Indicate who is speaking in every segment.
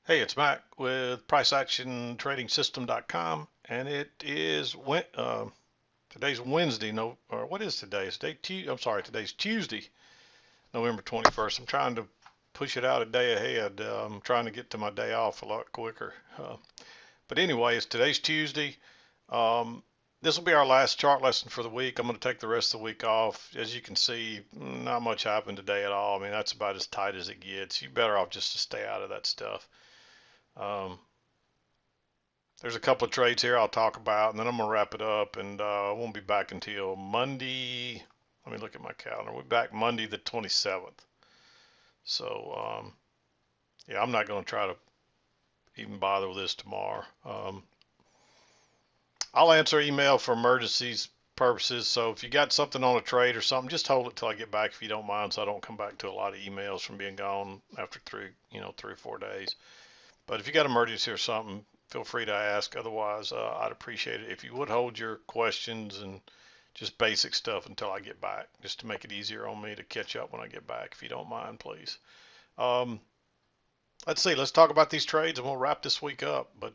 Speaker 1: Hey, it's Mac with PriceActionTradingSystem.com, and it is today's Wednesday. No, or what is today? It's I'm sorry, today's Tuesday, November 21st. I'm trying to push it out a day ahead. I'm trying to get to my day off a lot quicker. But anyway, it's today's Tuesday. Um, this will be our last chart lesson for the week. I'm going to take the rest of the week off. As you can see, not much happened today at all. I mean, that's about as tight as it gets. You're better off just to stay out of that stuff. Um, There's a couple of trades here I'll talk about, and then I'm gonna wrap it up, and I won't be back until Monday. Let me look at my calendar. We're back Monday the 27th. So yeah, I'm not gonna try to even bother with this tomorrow. I'll answer email for emergencies purposes. So if you got something on a trade or something, just hold it till I get back if you don't mind, so I don't come back to a lot of emails from being gone after 3 or 4 days. But if you got emergency or something, feel free to ask. Otherwise, I'd appreciate it if you would hold your questions and just basic stuff until I get back, just to make it easier on me to catch up when I get back, if you don't mind, please. Um, let's see. Let's talk about these trades, and we'll wrap this week up. But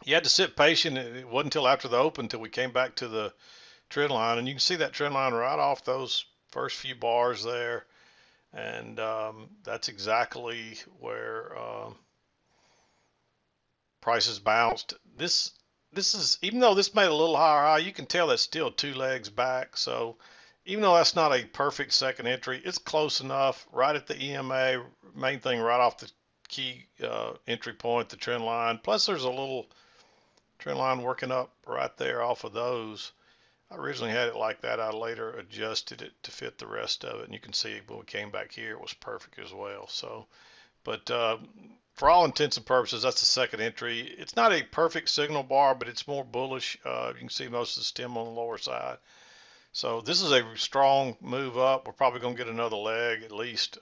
Speaker 1: you had to sit patient. It wasn't until after the open until we came back to the trend line, and you can see that trend line right off those first few bars there, and that's exactly where prices bounced. This is, even though this made a little higher high, you can tell that's still 2 legs back. So even though that's not a perfect second entry, it's close enough. Right at the EMA, main thing right off the key entry point, the trend line. Plus there's a little trend line working up right there off of those. I originally had it like that. I later adjusted it to fit the rest of it, and you can see when we came back here, it was perfect as well. So, but for all intents and purposes, that's the second entry. It's not a perfect signal bar, but it's more bullish. You can see most of the stem on the lower side. So this is a strong move up. We're probably going to get another leg at least.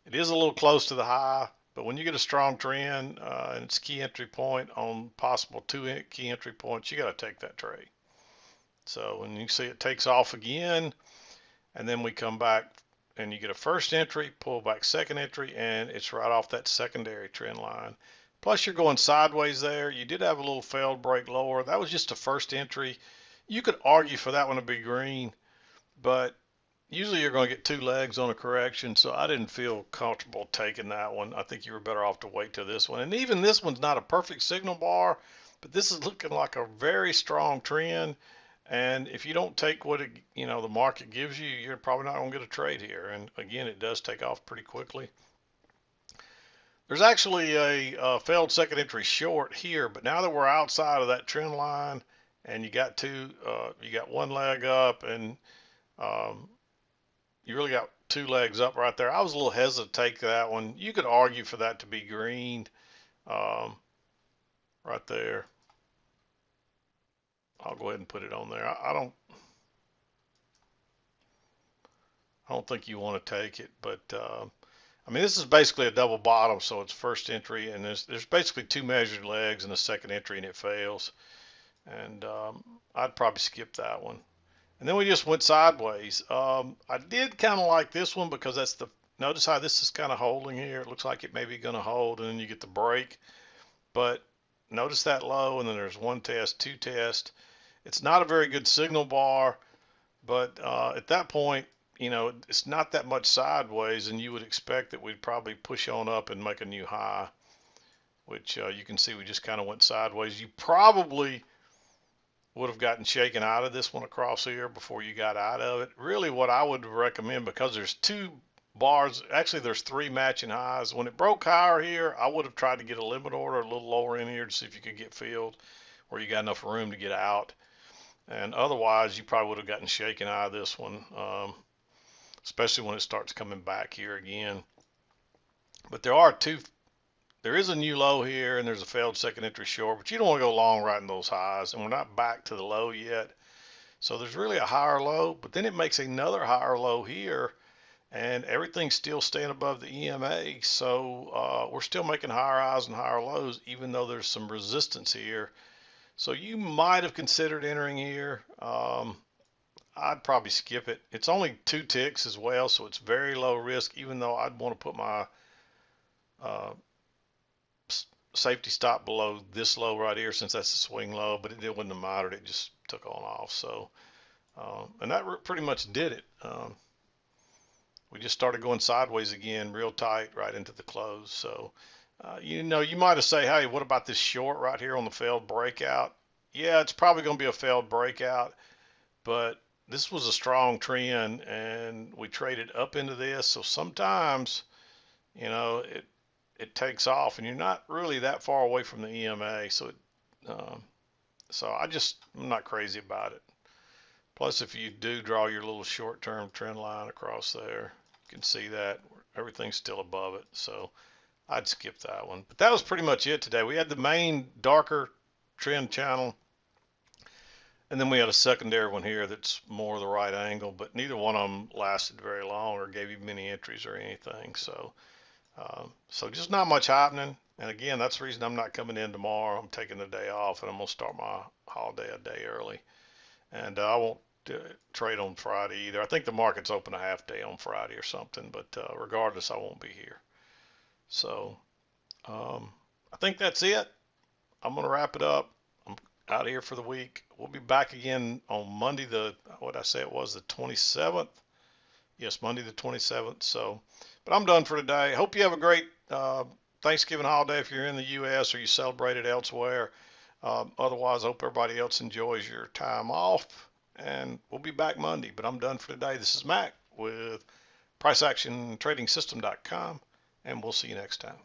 Speaker 1: It is a little close to the high, but when you get a strong trend and it's key entry point on possible two key entry points, you got to take that trade. So when you see it takes off again, and then we come back and you get a first entry, pull back second entry, and it's right off that secondary trend line. Plus you're going sideways there. You did have a little failed break lower. That was just a first entry. You could argue for that one to be green, but usually you're going to get 2 legs on a correction, so I didn't feel comfortable taking that one. I think you were better off to wait till this one. And even this one's not a perfect signal bar, but this is looking like a very strong trend. And if you don't take what the market gives you, you're probably not going to get a trade here. And again, it does take off pretty quickly. There's actually a failed second entry short here, but now that we're outside of that trend line, and you got you got 1 leg up, and um, you really got 2 legs up right there. I was a little hesitant to take that one. You could argue for that to be green, um, right there. I'll go ahead and put it on there. I don't think you want to take it, but I mean, this is basically a double bottom, so it's first entry, and there's basically 2 measured legs in the second entry, and it fails. And I'd probably skip that one. And then we just went sideways. I did kind of like this one because that's notice how this is kind of holding here. It looks like it may be going to hold, and then you get the break. But notice that low, and then there's 1 test, 2 test. It's not a very good signal bar, but at that point, it's not that much sideways, and you would expect that we'd probably push on up and make a new high, which you can see we just kind of went sideways. You probably would have gotten shaken out of this one across here before you got out of it. Really, what I would recommend, because there's 2 bars, actually there's 3 matching highs. When it broke higher here, I would have tried to get a limit order a little lower in here to see if you could get filled, where you got enough room to get out. And otherwise, you probably would have gotten shaken out of this one, especially when it starts coming back here again. But there is a new low here, and there's a failed second entry short, but you don't want to go long right in those highs, and we're not back to the low yet. So there's really a higher low, but then it makes another higher low here, and everything's still staying above the EMA. So we're still making higher highs and higher lows, even though there's some resistance here. So you might have considered entering here. I'd probably skip it. It's only 2 ticks as well, so it's very low risk, even though I'd want to put my uh, safety stop below this low right here, since that's the swing low, but it wouldn't have mattered. It just took on off. So, and that pretty much did it. We just started going sideways again, real tight, right into the close. So, you know, you might have say, hey, what about this short right here on the failed breakout? Yeah, it's probably going to be a failed breakout, but this was a strong trend, and we traded up into this. So sometimes, you know, it takes off, and you're not really that far away from the EMA. So, um, I'm not crazy about it. Plus, if you do draw your little short-term trend line across there, you can see that everything's still above it. So I'd skip that one. But that was pretty much it today. We had the main darker trend channel, and then we had a secondary one here that's more the right angle, but neither one of them lasted very long or gave you many entries or anything. So, so just not much happening. And again, that's the reason I'm not coming in tomorrow. I'm taking the day off, and I'm going to start my holiday a day early. And I won't trade on Friday either. I think the market's open a half day on Friday or something, but regardless, I won't be here. So I think that's it. I'm going to wrap it up. I'm out of here for the week. We'll be back again on Monday, what I say it was, the 27th. Yes, Monday the 27th. So, but I'm done for today. Hope you have a great Thanksgiving holiday if you're in the U.S. or you celebrate it elsewhere. Otherwise, I hope everybody else enjoys your time off. And we'll be back Monday. But I'm done for today. This is Mac with PriceActionTradingSystem.com, and we'll see you next time.